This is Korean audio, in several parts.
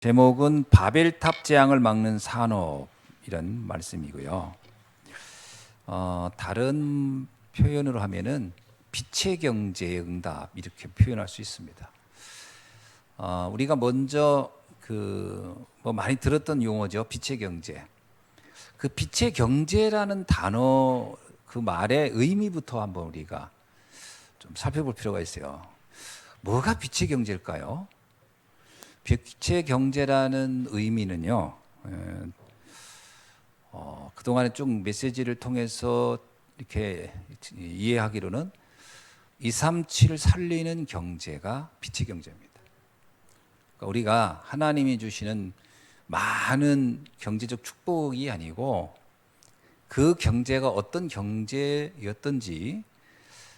제목은 바벨탑 재앙을 막는 산업 이런 말씀이고요. 다른 표현으로 하면은 빛의 경제의 응답 이렇게 표현할 수 있습니다. 우리가 먼저 뭐 많이 들었던 용어죠. 빛의 경제. 그 빛의 경제라는 단어 그 말의 의미부터 한번 우리가 좀 살펴볼 필요가 있어요. 뭐가 빛의 경제일까요? 빛의 경제라는 의미는요, 그동안에 쭉 메시지를 통해서 이렇게 이해하기로는 237을 살리는 경제가 빛의 경제입니다. 그러니까 우리가 하나님이 주시는 많은 경제적 축복이 아니고 그 경제가 어떤 경제였던지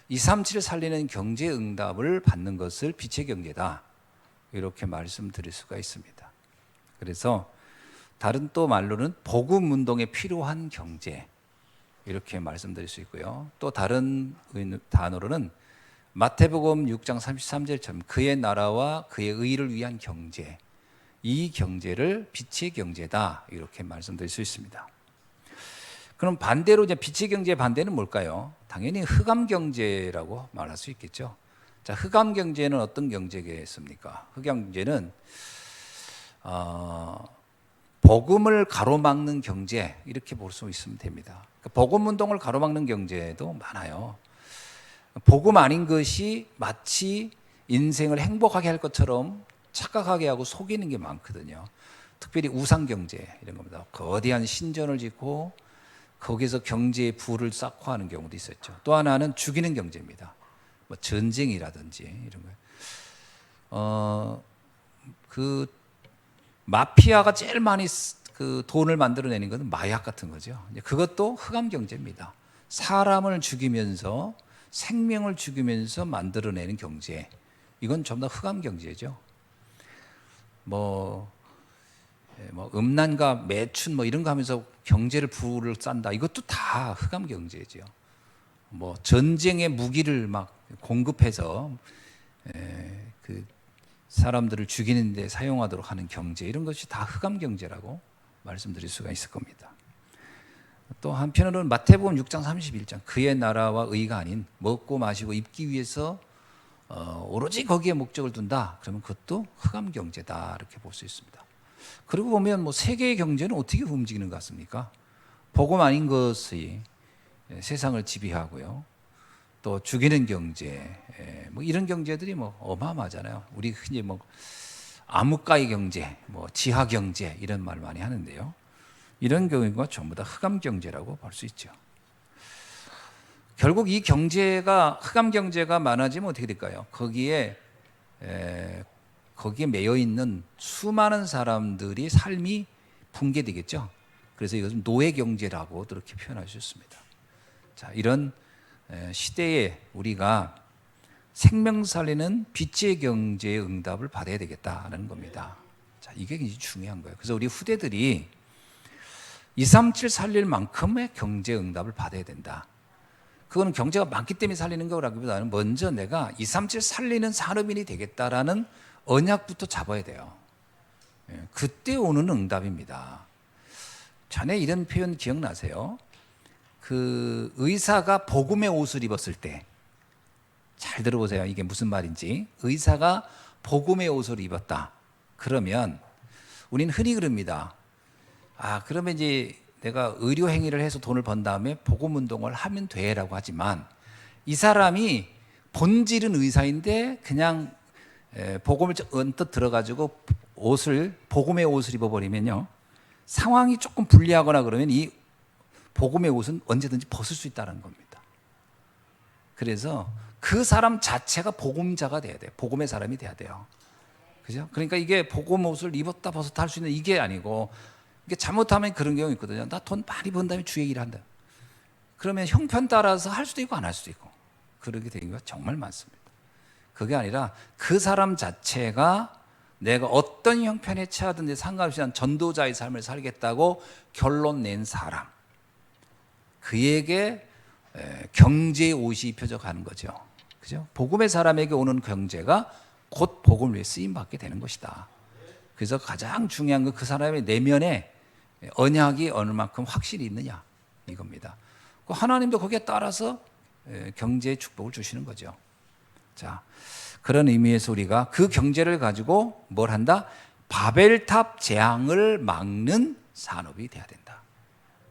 237을 살리는 경제 응답을 받는 것을 빛의 경제다. 이렇게 말씀드릴 수가 있습니다. 그래서 다른 또 말로는 복음 운동에 필요한 경제 이렇게 말씀드릴 수 있고요. 또 다른 단어로는 마태복음 6장 33절처럼 그의 나라와 그의 의를 위한 경제, 이 경제를 빛의 경제다 이렇게 말씀드릴 수 있습니다. 그럼 반대로 이제 빛의 경제의 반대는 뭘까요? 당연히 흑암 경제라고 말할 수 있겠죠. 자, 흑암 경제는 어떤 경제겠습니까? 흑암 경제는 복음을 가로막는 경제 이렇게 볼 수 있으면 됩니다. 복음 운동을 가로막는 경제도 많아요. 복음 아닌 것이 마치 인생을 행복하게 할 것처럼 착각하게 하고 속이는 게 많거든요. 특별히 우상 경제 이런 겁니다. 거대한 신전을 짓고 거기서 경제의 부를 쌓고 하는 경우도 있었죠. 또 하나는 죽이는 경제입니다. 뭐 전쟁이라든지 이런 거. 그 마피아가 제일 많이 그 돈을 만들어내는 것은 마약 같은 거죠. 그것도 흑암 경제입니다. 사람을 죽이면서 생명을 죽이면서 만들어내는 경제. 이건 전부 다 흑암 경제죠. 뭐 음란과 매춘 뭐 이런 거 하면서 경제를 부를 싼다. 이것도 다 흑암 경제죠. 뭐 전쟁의 무기를 막 공급해서 그 사람들을 죽이는 데 사용하도록 하는 경제 이런 것이 다 흑암 경제라고 말씀드릴 수가 있을 겁니다. 또 한편으로는 마태복음 6장 31장 그의 나라와 의가 아닌 먹고 마시고 입기 위해서 오로지 거기에 목적을 둔다. 그러면 그것도 흑암 경제다 이렇게 볼 수 있습니다. 그리고 보면 뭐 세계의 경제는 어떻게 움직이는 것 같습니까? 복음 아닌 것이 세상을 지배하고요. 또 죽이는 경제, 뭐 이런 경제들이 뭐 어마어마하잖아요. 우리 흔히 뭐 암흑가의 경제, 뭐 지하 경제 이런 말 많이 하는데요. 이런 경우가 전부 다 흑암 경제라고 볼 수 있죠. 결국 이 경제가 흑암 경제가 많아지면 어떻게 될까요? 거기에 매여 있는 수많은 사람들이 삶이 붕괴되겠죠. 그래서 이것은 노예 경제라고 그렇게 표현할 수 있습니다. 자, 이런 시대에 우리가 생명 살리는 빛의 경제의 응답을 받아야 되겠다는 겁니다. 자, 이게 굉장히 중요한 거예요. 그래서 우리 후대들이 237 살릴 만큼의 경제 응답을 받아야 된다. 그거는 경제가 많기 때문에 살리는 거라기보다는 먼저 내가 237 살리는 산업인이 되겠다라는 언약부터 잡아야 돼요. 그때 오는 응답입니다. 전에 이런 표현 기억나세요? 그 의사가 복음의 옷을 입었을 때, 잘 들어보세요. 이게 무슨 말인지. 의사가 복음의 옷을 입었다. 그러면 우리는 흔히 그럽니다. 그러면 이제 내가 의료 행위를 해서 돈을 번 다음에 복음 운동을 하면 돼라고 하지만 이 사람이 본질은 의사인데 그냥 복음을 언뜻 들어가지고 복음의 옷을 입어버리면요. 상황이 조금 불리하거나 그러면 이 복음의 옷은 언제든지 벗을 수 있다는 겁니다. 그래서 그 사람 자체가 복음자가 돼야 돼요. 복음의 사람이 돼야 돼요. 그죠? 그러니까 이게 복음 옷을 입었다 벗었다 할 수 있는 이게 아니고 이게 잘못하면 그런 경우 있거든요. 나 돈 많이 번 다음에 주의 일 한다. 그러면 형편 따라서 할 수도 있고 안 할 수도 있고 그렇게 되는 경우가 정말 많습니다. 그게 아니라 그 사람 자체가 내가 어떤 형편에 처하든지 상관없이 난 전도자의 삶을 살겠다고 결론 낸 사람, 그에게 경제의 옷이 입혀져 가는 거죠. 그죠? 복음의 사람에게 오는 경제가 곧 복음을 위해 쓰임 받게 되는 것이다. 그래서 가장 중요한 건 그 사람의 내면에 언약이 어느 만큼 확실히 있느냐 이겁니다. 하나님도 거기에 따라서 경제의 축복을 주시는 거죠. 자, 그런 의미에서 우리가 그 경제를 가지고 뭘 한다? 바벨탑 재앙을 막는 산업이 돼야 된다.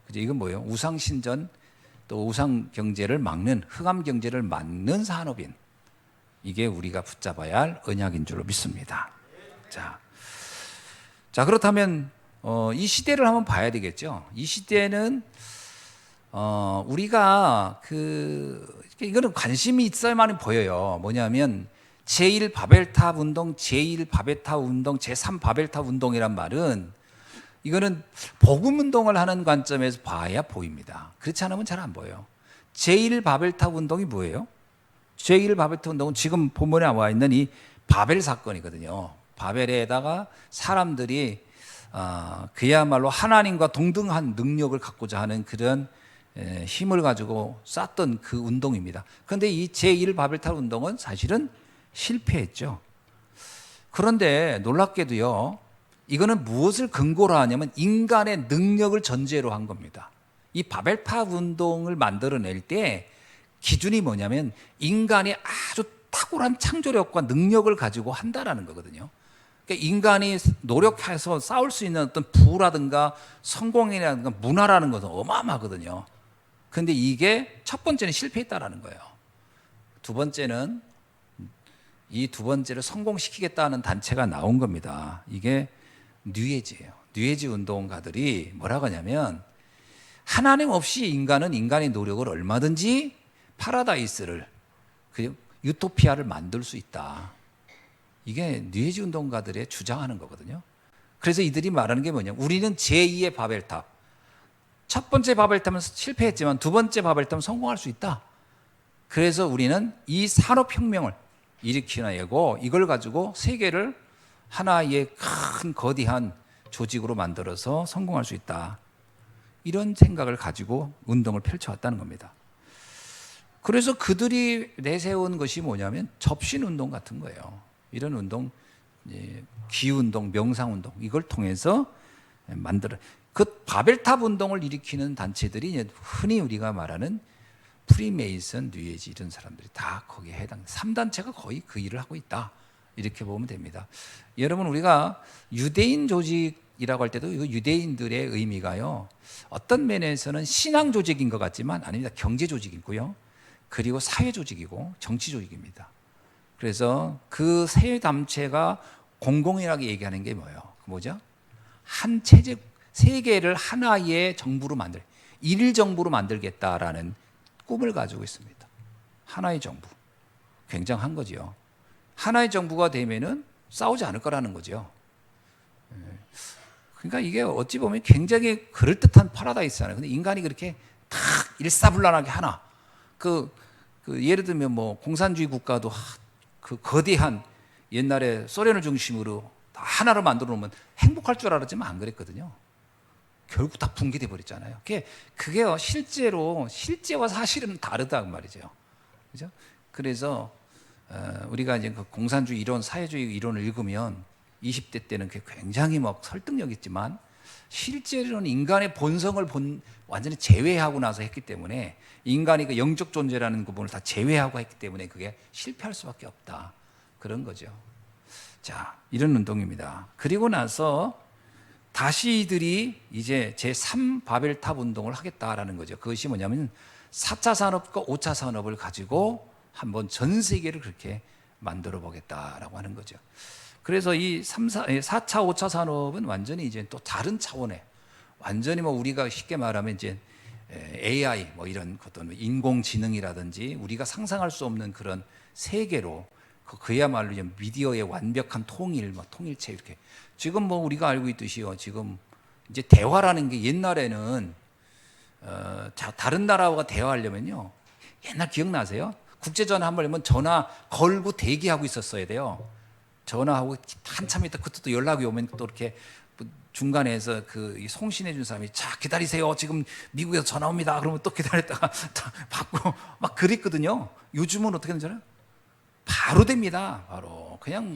그죠? 이건 뭐예요? 우상 신전 또 우상 경제를 막는, 흑암 경제를 막는 산업인, 이게 우리가 붙잡아야 할 언약인 줄로 믿습니다. 자, 그렇다면 이 시대를 한번 봐야 되겠죠. 이 시대는 우리가 이거는 관심이 있어야만 보여요. 뭐냐면 제1 바벨탑 운동, 제1 바벨탑 운동, 제3 바벨탑 운동이란 말은 이거는 복음 운동을 하는 관점에서 봐야 보입니다. 그렇지 않으면 잘 안 보여요. 제1 바벨탑 운동이 뭐예요? 제1 바벨탑 운동은 지금 본문에 나와 있는 이 바벨 사건이거든요. 바벨에다가 사람들이 그야말로 하나님과 동등한 능력을 갖고자 하는 그런 힘을 가지고 쌌던 그 운동입니다. 그런데 이 제1 바벨탑 운동은 사실은 실패했죠. 그런데 놀랍게도요, 이거는 무엇을 근거로 하냐면 인간의 능력을 전제로 한 겁니다. 이 바벨탑 운동을 만들어낼 때 기준이 뭐냐면 인간이 아주 탁월한 창조력과 능력을 가지고 한다라는 거거든요. 그러니까 인간이 노력해서 쌓을 수 있는 어떤 부라든가 성공이라든가 문화라는 것은 어마어마하거든요. 그런데 이게 첫 번째는 실패했다라는 거예요. 두 번째는 이 두 번째를 성공시키겠다는 단체가 나온 겁니다. 이게 뉴에이지예요. 뉴에이지 운동가들이 뭐라고 하냐면 하나님 없이 인간은 인간의 노력을 얼마든지 파라다이스를, 유토피아를 만들 수 있다. 이게 뉴에이지 운동가들의 주장하는 거거든요. 그래서 이들이 말하는 게 뭐냐? 우리는 제2의 바벨탑. 첫 번째 바벨탑은 실패했지만 두 번째 바벨탑은 성공할 수 있다. 그래서 우리는 이 산업혁명을 일으키려고 이걸 가지고 세계를 하나의 큰 거대한 조직으로 만들어서 성공할 수 있다. 이런 생각을 가지고 운동을 펼쳐왔다는 겁니다. 그래서 그들이 내세운 것이 뭐냐면 접신운동 같은 거예요. 이런 운동, 기운동, 명상운동, 이걸 통해서 만들어. 그 바벨탑 운동을 일으키는 단체들이 흔히 우리가 말하는 프리메이슨, 뉴에이지 이런 사람들이 다 거기에 해당. 3단체가 거의 그 일을 하고 있다. 이렇게 보면 됩니다. 여러분, 우리가 유대인 조직이라고 할 때도 이거 유대인들의 의미가요, 어떤 면에서는 신앙 조직인 것 같지만 아닙니다. 경제 조직이고요. 그리고 사회 조직이고 정치 조직입니다. 그래서 그 세 단체가 공공이라고 얘기하는 게 뭐죠? 한 체제, 세계를 하나의 정부로 일일 정부로 만들겠다라는 꿈을 가지고 있습니다. 하나의 정부. 굉장한 거죠. 하나의 정부가 되면은 싸우지 않을 거라는 거죠. 그러니까 이게 어찌 보면 굉장히 그럴듯한 파라다이스잖아요. 근데 인간이 그렇게 다 일사불란하게 하나. 예를 들면 공산주의 국가도 그 거대한 옛날에 소련을 중심으로 다 하나로 만들어 놓으면 행복할 줄 알았지만 안 그랬거든요. 결국 다 붕괴돼 버렸잖아요. 그게요, 실제와 사실은 다르다고 말이죠. 그죠? 그래서 우리가 이제 그 공산주의 이론, 사회주의 이론을 읽으면 20대 때는 굉장히 설득력 있지만 실제로는 인간의 본성을 완전히 제외하고 나서 했기 때문에, 인간이 그 영적 존재라는 부분을 다 제외하고 했기 때문에 그게 실패할 수밖에 없다. 그런 거죠. 자, 이런 운동입니다. 그리고 나서 다시 이들이 이제 제3 바벨탑 운동을 하겠다라는 거죠. 그것이 뭐냐면 4차 산업과 5차 산업을 가지고 한번 전 세계를 그렇게 만들어 보겠다라고 하는 거죠. 그래서 이 4차, 5차 산업은 완전히 이제 또 다른 차원의, 완전히 우리가 쉽게 말하면 이제 AI 이런 어떤 인공지능이라든지 우리가 상상할 수 없는 그런 세계로, 그야말로 이제 미디어의 완벽한 통일, 통일체, 이렇게. 지금 우리가 알고 있듯이요, 지금 이제 대화라는 게 옛날에는 다른 나라와 대화하려면요, 옛날 기억나세요? 국제전화 한번 하면 전화 걸고 대기하고 있었어야 돼요. 전화하고 한참 있다 그때 또 연락이 오면 또 이렇게 중간에서 송신해 준 사람이, 자, 기다리세요, 지금 미국에서 전화 옵니다. 그러면 또 기다렸다가 받고 막 그랬거든요. 요즘은 어떻게 되잖아요? 바로 됩니다.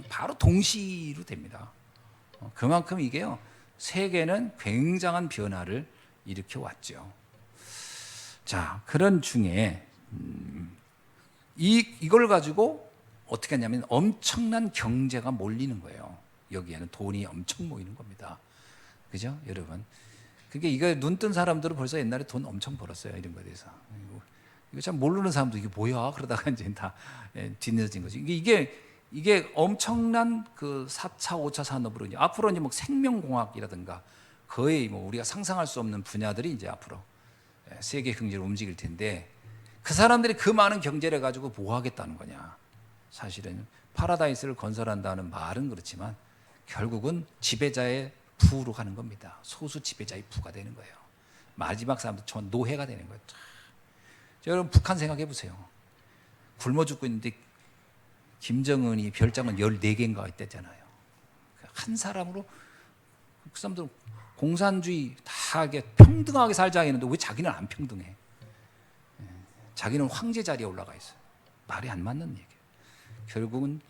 바로 동시로 됩니다. 그만큼 이게요, 세계는 굉장한 변화를 일으켜 왔죠. 자, 그런 중에 이걸 가지고 어떻게 하냐면 엄청난 경제가 몰리는 거예요. 여기에는 돈이 엄청 모이는 겁니다. 그죠, 여러분? 그게 이거 눈 뜬 사람들은 벌써 옛날에 돈 엄청 벌었어요. 이런 거에 대해서. 이거 참 모르는 사람도 이게 뭐야? 그러다가 이제 다 뒤늦어진 거지. 이게 엄청난 그 4차, 5차 산업으로 이제 앞으로 이제 뭐 생명공학이라든가 거의 뭐 우리가 상상할 수 없는 분야들이 이제 앞으로 세계 경제를 움직일 텐데, 그 사람들이 그 많은 경제를 가지고 뭐 하겠다는 거냐? 사실은 파라다이스를 건설한다는 말은 그렇지만 결국은 지배자의 부로 가는 겁니다. 소수 지배자의 부가 되는 거예요. 마지막 사람들 전 노예가 되는 거예요. 여러분 북한 생각해 보세요. 굶어 죽고 있는데 김정은이 별장은 14개인가 있댔잖아요. 한 사람으로 그 사람들은 공산주의 다 평등하게 살자 했는데 왜 자기는 안 평등해? 자기는 황제 자리에 올라가 있어요. 말이 안 맞는 얘기예요. 결국은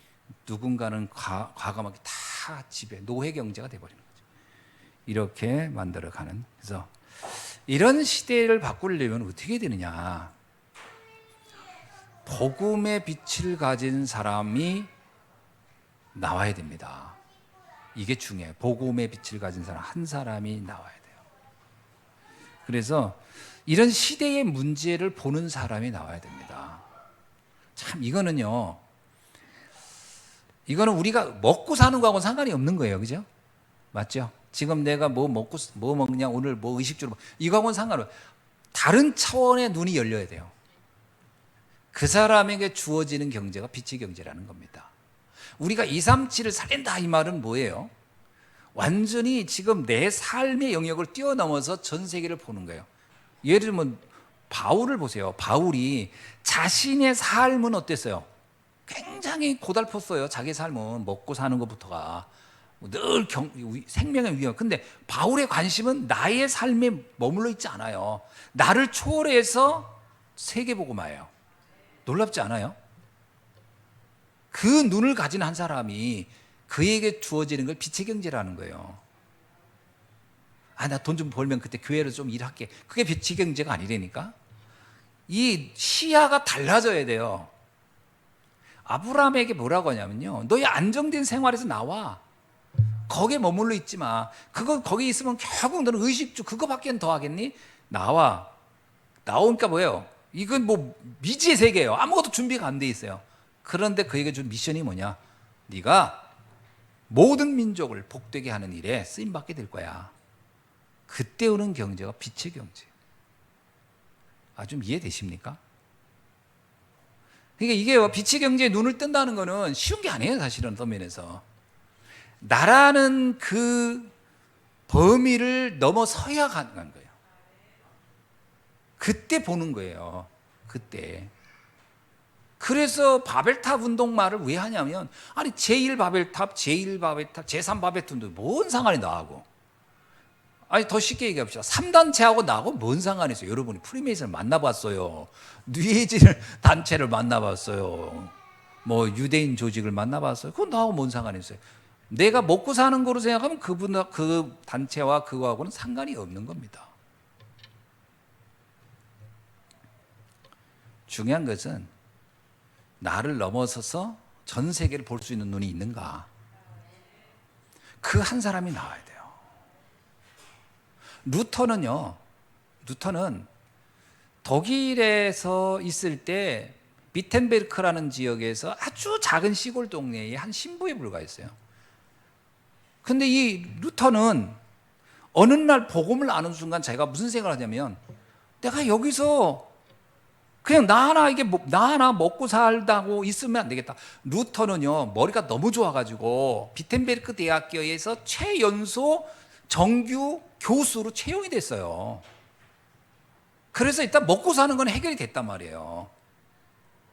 누군가는 과감하게 다 지배, 노예 경제가 돼버리는 거죠. 이렇게 만들어가는. 그래서 이런 시대를 바꾸려면 어떻게 되느냐? 복음의 빛을 가진 사람이 나와야 됩니다. 이게 중요해요. 복음의 빛을 가진 사람 한 사람이 나와야 돼요. 그래서 이런 시대의 문제를 보는 사람이 나와야 됩니다. 참 이거는 우리가 먹고 사는 거하고는 상관이 없는 거예요. 그죠? 맞죠? 지금 내가 뭐 먹냐, 오늘 뭐 의식주로, 이거하고는 상관없어요. 다른 차원의 눈이 열려야 돼요. 그 사람에게 주어지는 경제가 빛의 경제라는 겁니다. 우리가 237을 살린다 이 말은 뭐예요? 완전히 지금 내 삶의 영역을 뛰어넘어서 전 세계를 보는 거예요. 예를 들면 바울을 보세요. 바울이 자신의 삶은 어땠어요? 굉장히 고달팠어요. 자기 삶은 먹고 사는 것부터가 늘 생명의 위험. 근데 바울의 관심은 나의 삶에 머물러 있지 않아요. 나를 초월해서 세계복음화예요. 놀랍지 않아요? 그 눈을 가진 한 사람이 그에게 주어지는 걸 빛의 경제라는 거예요. 아, 나 돈 좀 벌면 그때 교회로 좀 일할게. 그게 빛의 경제가 아니라니까. 이 시야가 달라져야 돼요. 아브라함에게 뭐라고 하냐면요, 너의 안정된 생활에서 나와. 거기에 머물러 있지 마. 거기 있으면 결국 너는 의식주 그거밖에 더 하겠니? 나와. 나오니까 뭐예요? 이건 뭐 미지의 세계예요. 아무것도 준비가 안 돼 있어요. 그런데 그에게 준 미션이 뭐냐? 네가 모든 민족을 복되게 하는 일에 쓰임 받게 될 거야. 그때 오는 경제가 빛의 경제. 좀 이해되십니까? 그러니까 이게 빛의 경제에 눈을 뜬다는 거는 쉬운 게 아니에요. 사실은 서면에서 나라는 그 범위를 넘어서야 가능한 거예요. 그때 보는 거예요. 그때. 그래서 바벨탑 운동말을 왜 하냐면, 아니 제1바벨탑, 제1바벨탑, 제3바벨탑도 뭔 상관이 나하고. 아니 더 쉽게 얘기합시다. 3단체하고 나하고 뭔 상관이 있어요? 여러분이 프리메이슨을 만나봤어요. 뉴에이지를 단체를 만나봤어요. 뭐 유대인 조직을 만나봤어요. 그건 나하고 뭔 상관이 있어요? 내가 먹고 사는 거로 생각하면 그 단체와 그거하고는 상관이 없는 겁니다. 중요한 것은 나를 넘어서서 전 세계를 볼 수 있는 눈이 있는가? 그 한 사람이 나와야 돼요. 루터는 독일에서 있을 때 비텐베르크라는 지역에서 아주 작은 시골 동네에 한 신부에 불과했어요. 근데 이 루터는 어느 날 복음을 아는 순간 자기가 무슨 생각을 하냐면, 내가 여기서 그냥 나 하나 먹고 살다고 있으면 안 되겠다. 루터는요, 머리가 너무 좋아가지고 비텐베르크 대학교에서 최연소 정규 교수로 채용이 됐어요. 그래서 일단 먹고 사는 건 해결이 됐단 말이에요.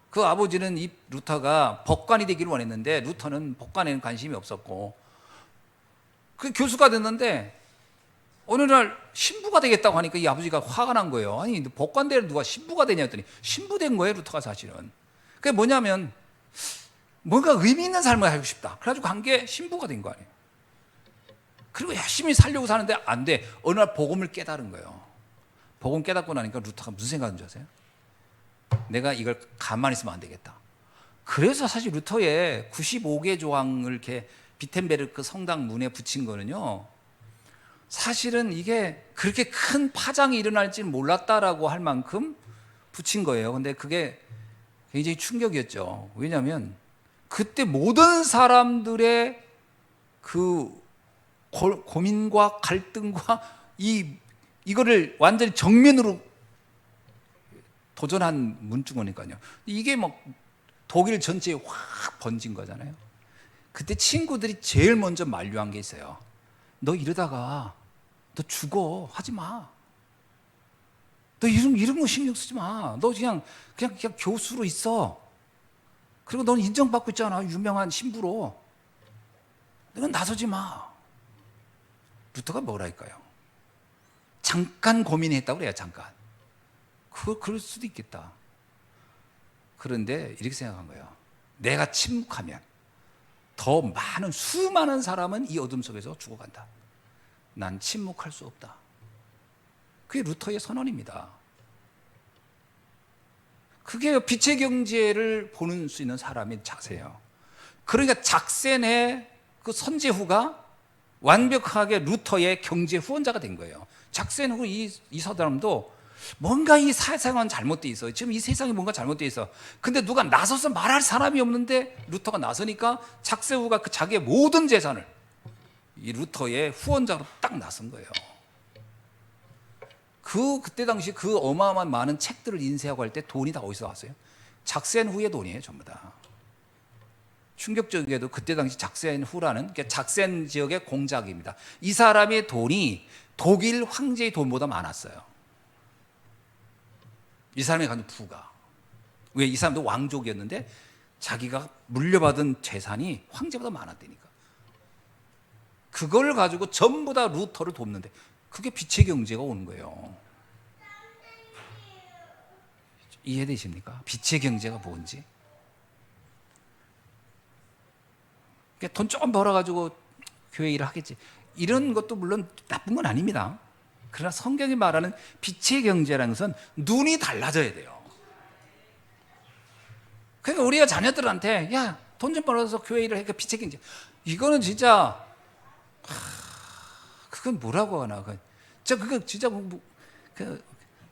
그 아버지는 이 루터가 법관이 되기를 원했는데 루터는 법관에는 관심이 없었고, 그 교수가 됐는데 어느 날 신부가 되겠다고 하니까 이 아버지가 화가 난 거예요. 아니 법관대를 누가 신부가 되냐 했더니 신부된 거예요. 루터가 사실은. 그게 뭐냐면 뭔가 의미 있는 삶을 살고 싶다. 그래가지고 간 게 신부가 된 거 아니에요. 그리고 열심히 살려고 사는데 안 돼. 어느 날 복음을 깨달은 거예요. 복음 깨닫고 나니까 루터가 무슨 생각인 줄 아세요? 내가 이걸 가만히 있으면 안 되겠다. 그래서 사실 루터의 95개 조항을 이렇게 비텐베르크 성당 문에 붙인 거는요, 사실은 이게 그렇게 큰 파장이 일어날지 몰랐다라고 할 만큼 붙인 거예요. 근데 그게 굉장히 충격이었죠. 왜냐하면 그때 모든 사람들의 그 고민과 갈등과 이거를 완전히 정면으로 도전한 문중어니까요. 이게 막 독일 전체에 확 번진 거잖아요. 그때 친구들이 제일 먼저 만류한 게 있어요. 너 이러다가 너 죽어. 하지 마. 너 이런 거 신경 쓰지 마. 너 그냥 교수로 있어. 그리고 넌 인정받고 있잖아. 유명한 신부로. 너는 나서지 마. 루터가 뭐랄까요? 잠깐 고민했다고 그래요. 잠깐. 그럴 수도 있겠다. 그런데 이렇게 생각한 거예요. 내가 침묵하면 더 많은 수많은 사람은 이 어둠 속에서 죽어간다. 난 침묵할 수 없다. 그게 루터의 선언입니다. 그게 빛의 경제를 보는 수 있는 사람의 자세예요. 그러니까 작센의 그 선제후가 완벽하게 루터의 경제 후원자가 된 거예요. 작센후 이 사람도 뭔가 이 세상은 잘못돼 있어. 지금 이 세상이 뭔가 잘못돼 있어. 근데 누가 나서서 말할 사람이 없는데 루터가 나서니까 작센후가 그 자기의 모든 재산을 이 루터의 후원자로 딱 나선 거예요. 그때 당시 그 어마어마한 많은 책들을 인쇄하고 할 때 돈이 다 어디서 왔어요? 작센후의 돈이에요, 전부 다. 충격적이게도 그때 당시 작센후라는 작센 지역의 공작입니다. 이 사람의 돈이 독일 황제의 돈보다 많았어요. 이 사람이 가진 부가. 왜? 이 사람도 왕족이었는데 자기가 물려받은 재산이 황제보다 많았다니까. 그걸 가지고 전부 다 루터를 돕는데 그게 빛의 경제가 오는 거예요. 이해되십니까? 빛의 경제가 뭔지. 돈 조금 벌어가지고 교회 일을 하겠지. 이런 것도 물론 나쁜 건 아닙니다. 그러나 성경이 말하는 빛의 경제라는 것은 눈이 달라져야 돼요. 그러니까 우리가 자녀들한테 야, 돈 좀 벌어서 교회 일을 해. 그 빛의 경제. 이거는 진짜 그건 뭐라고 하나. 그거 진짜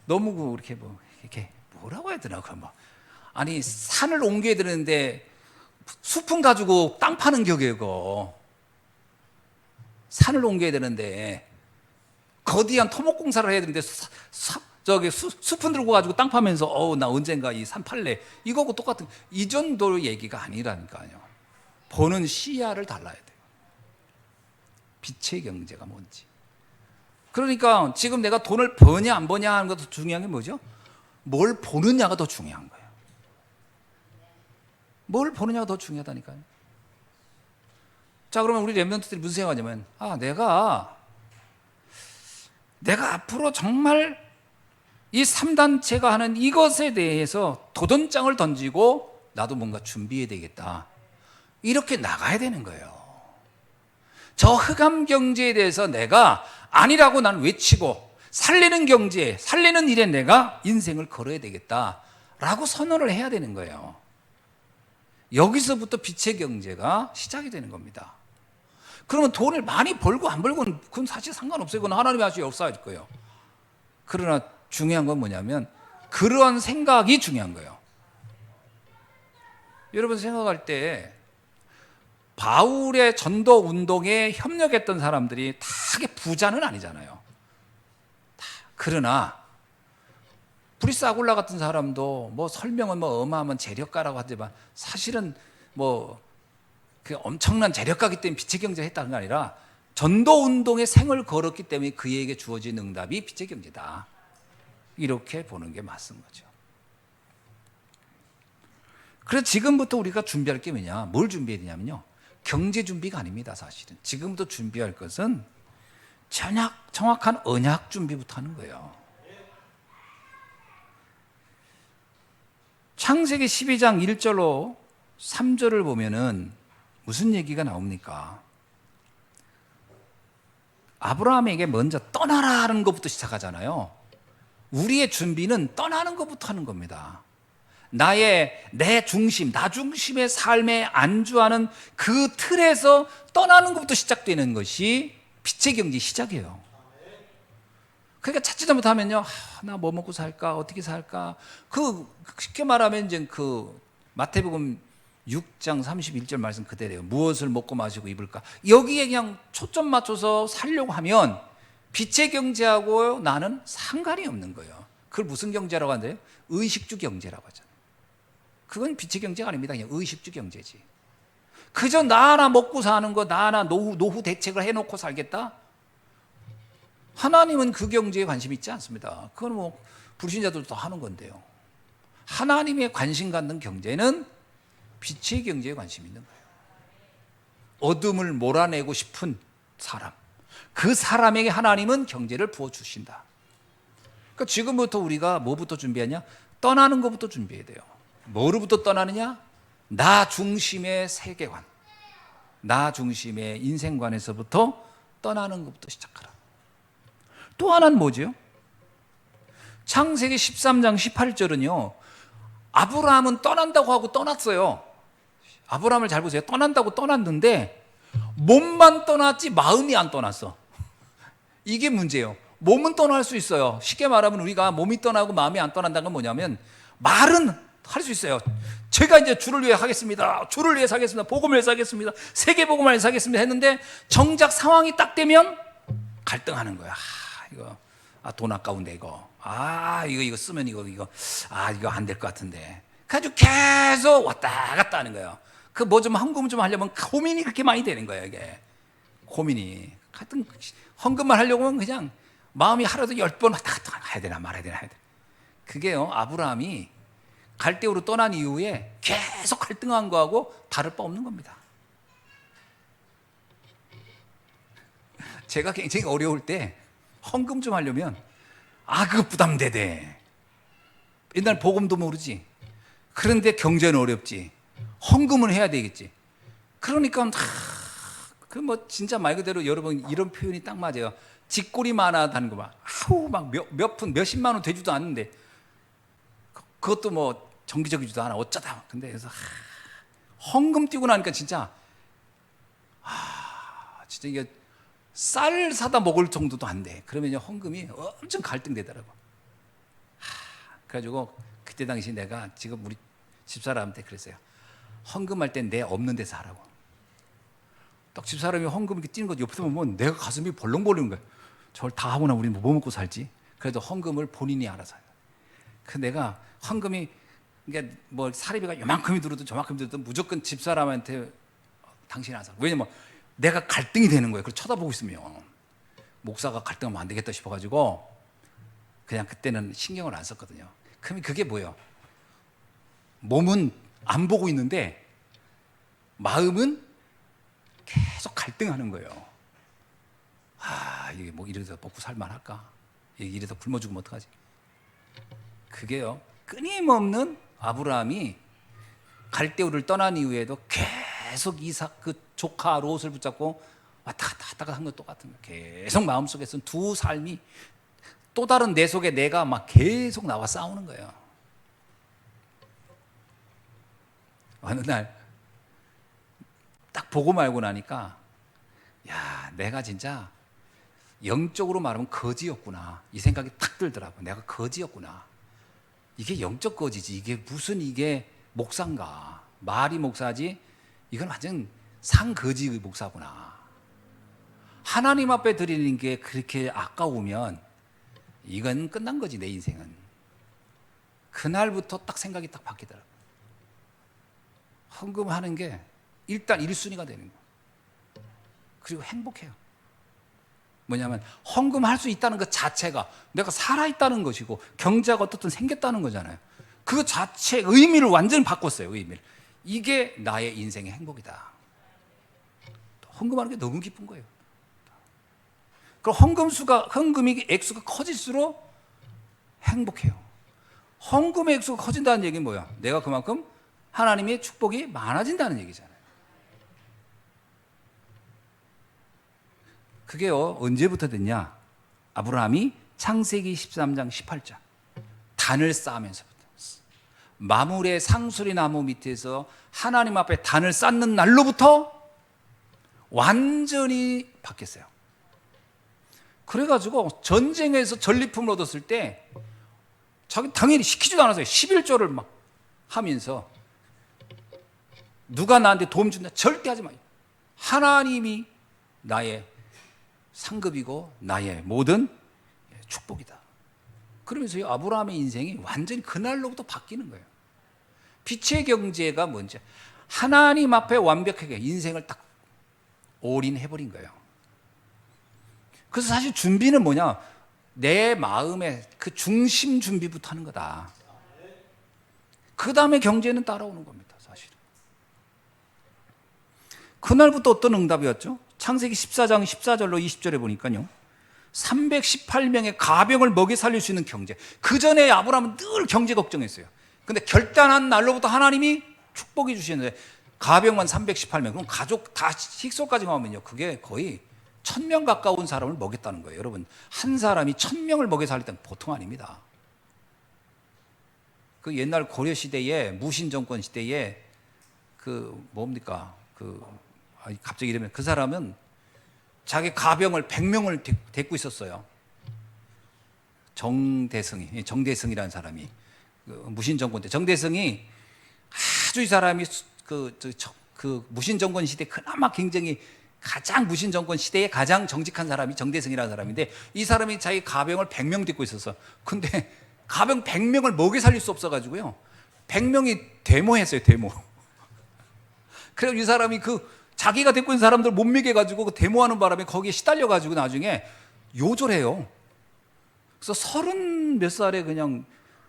너무 이렇게 이렇게 뭐라고 해야 되나. 아니 산을 옮겨야 되는데 숲은 가지고 땅 파는 격이고 산을 옮겨야 되는데 거대한 토목공사를 해야 되는데 숲은 들고 가지고 땅 파면서 나 언젠가 이 산 팔래 이거하고 똑같은 이 정도 얘기가 아니라니까요. 보는 시야를 달라야 돼요. 빛의 경제가 뭔지. 그러니까 지금 내가 돈을 버냐 안 버냐 하는 것도 중요한 게 뭐죠? 뭘 보느냐가 더 중요한 거예요. 뭘 보느냐가 더 중요하다니까요. 자, 그러면 우리 렘넌트들이 무슨 생각하냐면 내가 앞으로 정말 이 3단체가 하는 이것에 대해서 도전장을 던지고 나도 뭔가 준비해야 되겠다. 이렇게 나가야 되는 거예요. 저 흑암 경제에 대해서 내가 아니라고 난 외치고 살리는 경제, 살리는 일에 내가 인생을 걸어야 되겠다라고 선언을 해야 되는 거예요. 여기서부터 빛의 경제가 시작이 되는 겁니다. 그러면 돈을 많이 벌고 안 벌고는 그건 사실 상관없어요. 그건 하나님이 하시고 역사할 거예요. 그러나 중요한 건 뭐냐면 그러한 생각이 중요한 거예요. 여러분 생각할 때 바울의 전도 운동에 협력했던 사람들이 다 부자는 아니잖아요. 그러나 브리스 아굴라 같은 사람도 설명은 어마어마한 재력가라고 하지만 사실은 그 엄청난 재력가기 때문에 빛의 경제를 했다는 게 아니라 전도 운동에 생을 걸었기 때문에 그에게 주어진 응답이 빛의 경제다. 이렇게 보는 게 맞는 거죠. 그래서 지금부터 우리가 준비할 게 뭐냐? 뭘 준비해야 되냐면요. 경제 준비가 아닙니다, 사실은. 지금부터 준비할 것은 정확한 언약 준비부터 하는 거예요. 창세기 12장 1절로 3절을 보면은 무슨 얘기가 나옵니까? 아브라함에게 먼저 떠나라는 것부터 시작하잖아요. 우리의 준비는 떠나는 것부터 하는 겁니다. 내 중심, 나 중심의 삶에 안주하는 그 틀에서 떠나는 것부터 시작되는 것이 빛의 경제 시작이에요. 그러니까 찾지 잘못하면요, 나 뭐 먹고 살까, 어떻게 살까. 쉽게 말하면 이제 마태복음 6장 31절 말씀 그대로예요. 무엇을 먹고 마시고 입을까. 여기에 그냥 초점 맞춰서 살려고 하면 빛의 경제하고 나는 상관이 없는 거예요. 그걸 무슨 경제라고 하는데요? 의식주 경제라고 하잖아요. 그건 빛의 경제가 아닙니다. 그냥 의식주 경제지. 그저 나 하나 먹고 사는 거, 나 하나 노후 대책을 해놓고 살겠다? 하나님은 그 경제에 관심 있지 않습니다. 그건 뭐 불신자들도 하는 건데요. 하나님의 관심 갖는 경제는 빛의 경제에 관심 있는 거예요. 어둠을 몰아내고 싶은 사람, 그 사람에게 하나님은 경제를 부어주신다. 그러니까 지금부터 우리가 뭐부터 준비하냐? 떠나는 것부터 준비해야 돼요. 뭐로부터 떠나느냐? 나 중심의 세계관, 나 중심의 인생관에서부터 떠나는 것부터 시작하라. 또 하나는 뭐죠? 창세기 13장 18절은요, 아브라함은 떠난다고 하고 떠났어요. 아브라함을 잘 보세요. 떠난다고 떠났는데 몸만 떠났지 마음이 안 떠났어. 이게 문제예요. 몸은 떠날 수 있어요. 쉽게 말하면 우리가 몸이 떠나고 마음이 안 떠난다는 건 뭐냐면, 말은 할 수 있어요. 제가 이제 주를 위해 하겠습니다. 주를 위해 사겠습니다. 복음을 위해 사겠습니다. 세계 복음을 위해 사겠습니다 했는데 정작 상황이 딱 되면 갈등하는 거야. 이거 돈 아까운데 이거 쓰면 이거 안 될 것 같은데. 그래가지고 계속 왔다 갔다 하는 거예요. 그 뭐 좀 헌금 좀 하려면 고민이 그렇게 많이 되는 거예요. 이게 고민이. 하여튼 헌금만 하려고 하면 그냥 마음이 하루도 10번 왔다 갔다 해야 되나 말아야 되나. 그게요, 아브라함이 갈대우로 떠난 이후에 계속 갈등한 거하고 다를 바 없는 겁니다. 제가 굉장히 어려울 때 헌금 좀 하려면 그거 부담되대. 옛날 복음도 모르지. 그런데 경제는 어렵지. 헌금은 해야 되겠지. 그러니까 진짜 말 그대로 여러분 이런 표현이 딱 맞아요. 쥐꼬리만하다는 거 봐. 막 몇십만 원 되지도 않는데 그것도 뭐 정기적이지도 않아. 어쩌다. 근데 그래서 헌금 띄고 나니까 진짜 이게 쌀 사다 먹을 정도도 안 돼. 그러면 헌금이 엄청 갈등되더라고. 그래가지고 그때 당시 내가 지금 우리 집사람한테 그랬어요. 헌금할 땐 내 없는 데서 하라고. 딱 집사람이 헌금 이렇게 뛰는 거 옆에서 보면 내가 가슴이 벌렁거리는 거야. 저걸 다 하고 나 우리 뭐 먹고 살지? 그래도 헌금을 본인이 알아서 해요. 그 내가 헌금이 그러니까 뭐 사례비가 요만큼이 들어도 저만큼이 들어도 무조건 집사람한테 당신이 알아서. 왜냐면 내가 갈등이 되는 거예요. 그걸 쳐다보고 있으면 목사가 갈등하면 안 되겠다 싶어가지고 그냥 그때는 신경을 안 썼거든요. 그러면 그게 뭐예요? 몸은 안 보고 있는데 마음은 계속 갈등하는 거예요. 이게 뭐 이래서 먹고 살만할까? 이래서 굶어 죽으면 어떡하지? 그게요, 끊임없는 아브라함이 갈대우를 떠난 이후에도 계속 그 조카 롯을 붙잡고 왔다 갔다 한 것 똑같은 거예요. 계속 마음속에서는 두 삶이 또 다른 내 속에 내가 막 계속 나와 싸우는 거예요. 어느 날 딱 보고 말고 나니까 내가 진짜 영적으로 말하면 거지였구나, 이 생각이 탁 들더라고. 내가 거지였구나. 이게 영적 거지지, 이게 무슨 이게 목사인가. 말이 목사지 이건 완전 상거지 목사구나. 하나님 앞에 드리는 게 그렇게 아까우면 이건 끝난 거지, 내 인생은. 그날부터 딱 생각이 딱 바뀌더라고요. 헌금하는 게 일단 1순위가 되는 거예요. 그리고 행복해요. 뭐냐면 헌금할 수 있다는 것 자체가 내가 살아있다는 것이고 경제가 어떻든 생겼다는 거잖아요. 그 자체 의미를 완전히 바꿨어요. 의미를. 이게 나의 인생의 행복이다. 헌금하는 게 너무 기쁜 거예요. 그럼 헌금이 액수가 커질수록 행복해요. 헌금의 액수가 커진다는 얘기는 뭐야? 내가 그만큼 하나님의 축복이 많아진다는 얘기잖아요. 그게요, 언제부터 됐냐? 아브라함이 창세기 13장 18절 단을 쌓으면서부터, 마물의 상수리 나무 밑에서 하나님 앞에 단을 쌓는 날로부터 완전히 바뀌었어요. 그래가지고 전쟁에서 전리품을 얻었을 때 자기 당연히 시키지도 않았어요. 11조를 막 하면서 누가 나한테 도움 준다 절대 하지 마요. 하나님이 나의 상급이고 나의 모든 축복이다. 그러면서 이 아브라함의 인생이 완전히 그날로부터 바뀌는 거예요. 빛의 경제가 뭔지 하나님 앞에 완벽하게 인생을 딱 올인해버린 거예요. 그래서 사실 준비는 뭐냐? 내 마음의 그 중심 준비부터 하는 거다. 그 다음에 경제는 따라오는 겁니다. 사실은. 그날부터 어떤 응답이었죠? 창세기 14장 14절로 20절에 보니까요, 318명의 가병을 먹여 살릴 수 있는 경제. 그 전에 아브라함은 늘 경제 걱정했어요. 근데 결단한 날로부터 하나님이 축복해 주시는데 가병만 318명, 그럼 가족 다 식소까지 가면요, 그게 거의 1000명 가까운 사람을 먹였다는 거예요. 여러분, 한 사람이 1000명을 먹여 살릴 때는 보통 아닙니다. 그 옛날 고려 시대에, 무신 정권 시대에 그 뭡니까? 갑자기 이러면 그 사람은 자기 가병을 100명을 데리고 있었어요. 정대승이라는 사람이, 무신 정권 때 정대승이 아주, 이 사람이 그 무신 정권 시대 그나마 굉장히 가장, 무신 정권 시대에 가장 정직한 사람이 정대승이라는 사람인데, 이 사람이 자기 가병을 100명 데리고 있었어. 근데 가병 100명을 먹여 살릴 수 없어가지고요, 100명이 데모했어요. 데모. 그래서 이 사람이 자기가 데리고 있는 사람들 못 먹여가지고 그 데모하는 바람에 거기에 시달려가지고 나중에 요절해요. 그래서 30 몇 살에 그냥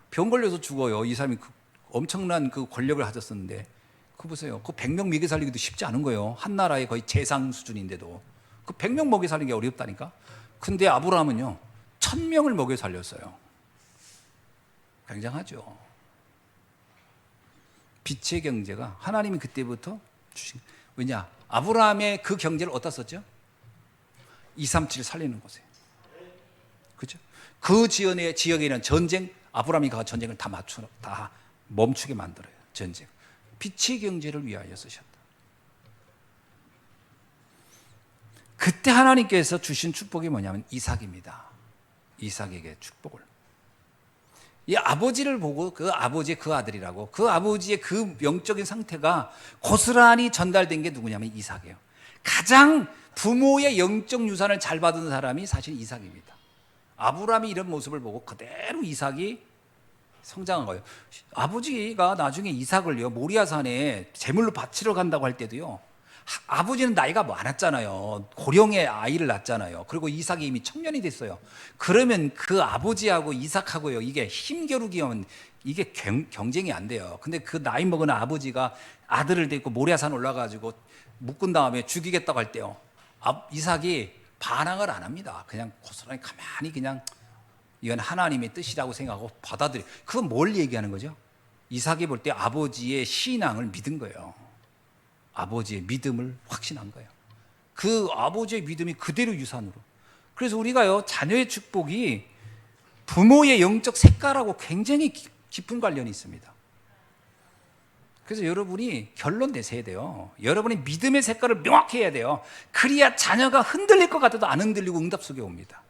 병 걸려서 죽어요. 이 사람이 엄청난 그 권력을 가졌었는데, 보세요. 그 100명 먹여 살리기도 쉽지 않은 거예요. 한 나라의 거의 재상 수준인데도. 그 100명 먹여 살리는 게 어렵다니까. 근데 아브라함은요, 1000명을 먹여 살렸어요. 굉장하죠. 빛의 경제가 하나님이 그때부터 주신. 왜냐? 아브라함의 그 경제를 어디다 썼죠? 237 살리는 곳에. 그죠? 그 지역에 있는 전쟁, 아브라함이 가 전쟁을 다 멈추게 만들어요. 전쟁. 빛의 경제를 위하여 쓰셨다. 그때 하나님께서 주신 축복이 뭐냐면 이삭입니다. 이삭에게 축복을. 이 아버지를 보고 그 아버지의 그 아들이라고, 그 아버지의 그 영적인 상태가 고스란히 전달된 게 누구냐면 이삭이에요. 가장 부모의 영적 유산을 잘 받은 사람이 사실 이삭입니다. 아브라함이 이런 모습을 보고 그대로 이삭이 성장한 거예요. 아버지가 나중에 이삭을요, 모리아산에 제물로 바치러 간다고 할 때도요, 아버지는 나이가 많았잖아요. 고령의 아이를 낳았잖아요. 그리고 이삭이 이미 청년이 됐어요. 그러면 그 아버지하고 이삭하고요, 이게 힘겨루기면 이게 경쟁이 안 돼요. 근데 그 나이 먹은 아버지가 아들을 데리고 모리아산 올라가지고 묶은 다음에 죽이겠다고 할 때요, 이삭이 반항을 안 합니다. 그냥 고스란히 가만히 그냥 이건 하나님의 뜻이라고 생각하고 받아들여. 그건 뭘 얘기하는 거죠? 이삭이 볼 때 아버지의 신앙을 믿은 거예요. 아버지의 믿음을 확신한 거예요. 그 아버지의 믿음이 그대로 유산으로. 그래서 우리가요, 자녀의 축복이 부모의 영적 색깔하고 굉장히 깊은 관련이 있습니다. 그래서 여러분이 결론 내세야 돼요. 여러분이 믿음의 색깔을 명확히 해야 돼요. 그래야 자녀가 흔들릴 것 같아도 안 흔들리고 응답 속에 옵니다.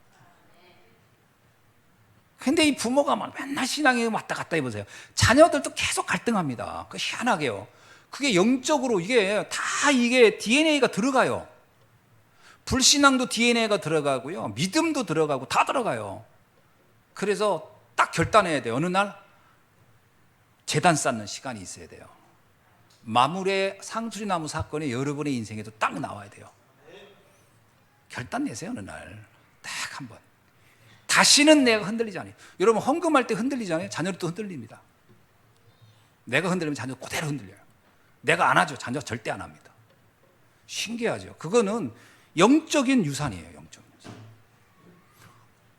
근데 이 부모가 막 맨날 신앙에 왔다 갔다 해보세요. 자녀들도 계속 갈등합니다. 그 희한하게요. 그게 영적으로 이게 다 이게 DNA가 들어가요. 불신앙도 DNA가 들어가고요, 믿음도 들어가고 다 들어가요. 그래서 딱 결단해야 돼요. 어느 날 제단 쌓는 시간이 있어야 돼요. 마물의 상수리 나무 사건이 여러분의 인생에도 딱 나와야 돼요. 결단 내세요. 어느 날 딱 한번. 다시는 내가 흔들리지 않아요. 여러분, 헌금할 때 흔들리잖아요. 자녀도 흔들립니다. 내가 흔들리면 자녀도 그대로 흔들려요. 내가 안 하죠. 자녀가 절대 안 합니다. 신기하죠. 그거는 영적인 유산이에요. 영적인 유산.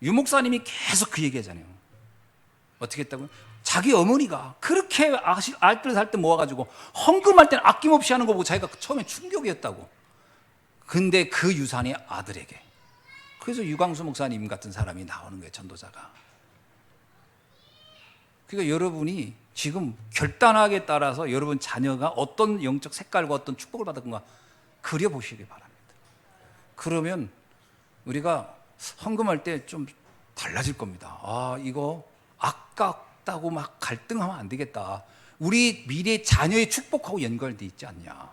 유 목사님이 계속 그 얘기하잖아요. 어떻게 했다고요? 자기 어머니가 그렇게 알뜰 살 때 모아가지고 헌금할 때는 아낌없이 하는 거 보고 자기가 처음에 충격이었다고. 근데 그 유산이 아들에게 그래서 유광수 목사님 같은 사람이 나오는 거예요, 전도자가. 그러니까 여러분이 지금 결단하기에 따라서 여러분 자녀가 어떤 영적 색깔과 어떤 축복을 받을 건가 그려보시기 바랍니다. 그러면 우리가 헌금할 때 좀 달라질 겁니다. 아, 이거 아깝다고 막 갈등하면 안 되겠다. 우리 미래 자녀의 축복하고 연결돼 있지 않냐.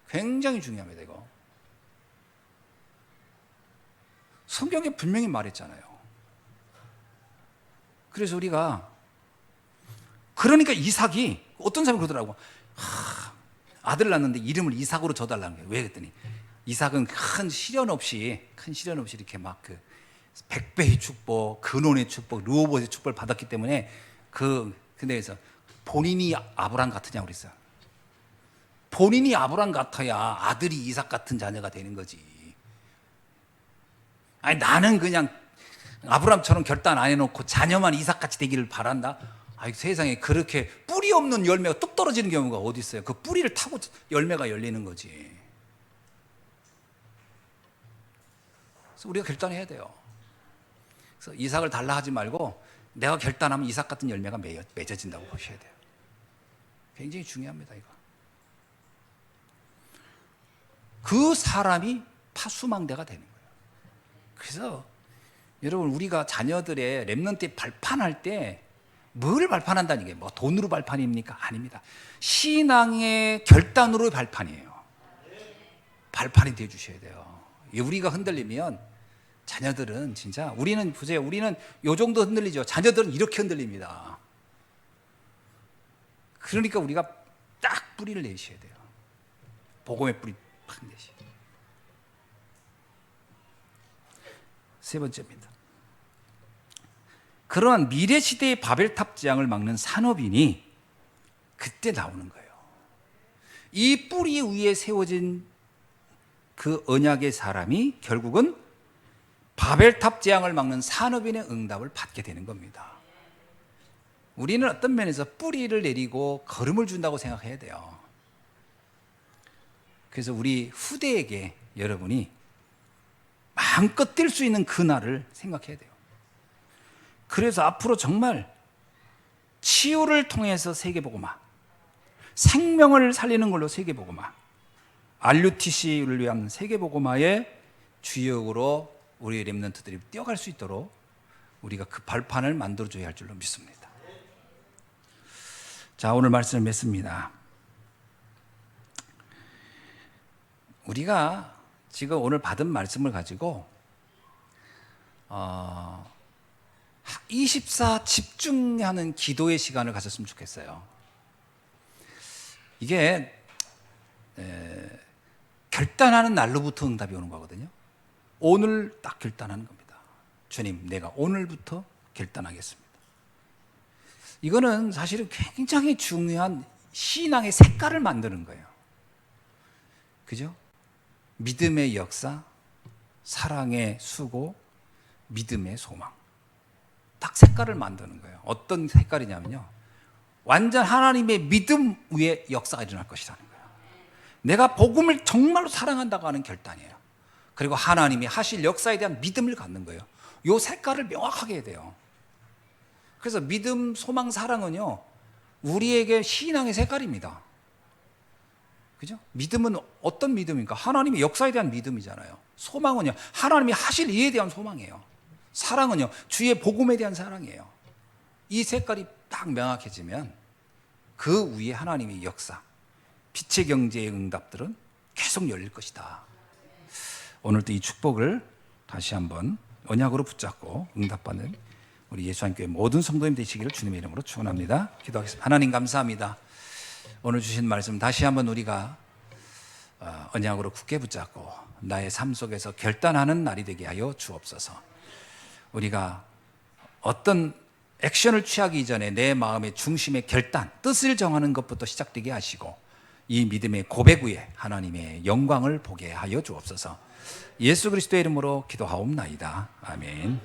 굉장히 중요합니다, 이거. 성경에 분명히 말했잖아요. 그래서 우리가, 그러니까 이삭이, 어떤 사람이 그러더라고. 아들 낳는데 이름을 이삭으로 줘달라는 거예요. 왜 그랬더니 이삭은 큰 시련 없이 이렇게 막 그 백배의 축복, 근원의 축복, 르호봇의 축복을 받았기 때문에 근데서 본인이 아브람 같으냐고 그랬어요. 본인이 아브람 같아야 아들이 이삭 같은 자녀가 되는 거지. 아니, 나는 그냥 아브람처럼 결단 안 해놓고 자녀만 이삭같이 되기를 바란다. 아이, 세상에 그렇게 뿌리 없는 열매가 뚝 떨어지는 경우가 어디 있어요? 그 뿌리를 타고 열매가 열리는 거지. 그래서 우리가 결단해야 돼요. 그래서 이삭을 달라 하지 말고 내가 결단하면 이삭 같은 열매가 맺어진다고 보셔야 돼요. 굉장히 중요합니다, 이거. 그 사람이 파수망대가 되는 거예요. 그래서 여러분, 우리가 자녀들의 렘넌트에 발판할 때 뭘 발판한다는 게 뭐 돈으로 발판입니까? 아닙니다. 신앙의 결단으로 발판이에요. 발판이 되어 주셔야 돼요. 우리가 흔들리면 자녀들은 진짜, 우리는 보세요, 우리는 요 정도 흔들리죠. 자녀들은 이렇게 흔들립니다. 그러니까 우리가 딱 뿌리를 내셔야 돼요. 복음의 뿌리 팍 내셔야 돼요. 세 번째입니다. 그러한 미래 시대의 바벨탑 재앙을 막는 산업인이 그때 나오는 거예요. 이 뿌리 위에 세워진 그 언약의 사람이 결국은 바벨탑 재앙을 막는 산업인의 응답을 받게 되는 겁니다. 우리는 어떤 면에서 뿌리를 내리고 걸음을 준다고 생각해야 돼요. 그래서 우리 후대에게 여러분이 마음껏 뛸 수 있는 그날을 생각해야 돼요. 그래서 앞으로 정말 치유를 통해서 세계복음화, 생명을 살리는 걸로 세계복음화, RUTC를 위한 세계복음화의 주역으로 우리 렘넌트들이 뛰어갈 수 있도록 우리가 그 발판을 만들어줘야 할 줄로 믿습니다. 자, 오늘 말씀을 맺습니다. 우리가 지금 오늘 받은 말씀을 가지고 24 집중하는 기도의 시간을 가졌으면 좋겠어요. 이게 결단하는 날로부터 응답이 오는 거거든요. 오늘 딱 결단하는 겁니다. 주님, 내가 오늘부터 결단하겠습니다. 이거는 사실은 굉장히 중요한 신앙의 색깔을 만드는 거예요. 그죠? 믿음의 역사, 사랑의 수고, 믿음의 소망. 딱 색깔을 만드는 거예요. 어떤 색깔이냐면요, 완전 하나님의 믿음 위에 역사가 일어날 것이라는 거예요. 내가 복음을 정말로 사랑한다고 하는 결단이에요. 그리고 하나님이 하실 역사에 대한 믿음을 갖는 거예요. 이 색깔을 명확하게 해야 돼요. 그래서 믿음, 소망, 사랑은요, 우리에게 신앙의 색깔입니다. 그죠? 믿음은 어떤 믿음입니까? 하나님의 역사에 대한 믿음이잖아요. 소망은요, 하나님이 하실 일에 대한 소망이에요. 사랑은요, 주의 복음에 대한 사랑이에요. 이 색깔이 딱 명확해지면 그 위에 하나님의 역사, 빛의 경제의 응답들은 계속 열릴 것이다. 오늘도 이 축복을 다시 한번 언약으로 붙잡고 응답받는 우리 예수한교회 모든 성도님 되시기를 주님의 이름으로 축원합니다. 기도하겠습니다. 하나님, 감사합니다. 오늘 주신 말씀 다시 한번 우리가 언약으로 굳게 붙잡고 나의 삶 속에서 결단하는 날이 되게 하여 주옵소서. 우리가 어떤 액션을 취하기 이전에 내 마음의 중심의 결단, 뜻을 정하는 것부터 시작되게 하시고 이 믿음의 고백 위에 하나님의 영광을 보게 하여 주옵소서. 예수 그리스도의 이름으로 기도하옵나이다. 아멘.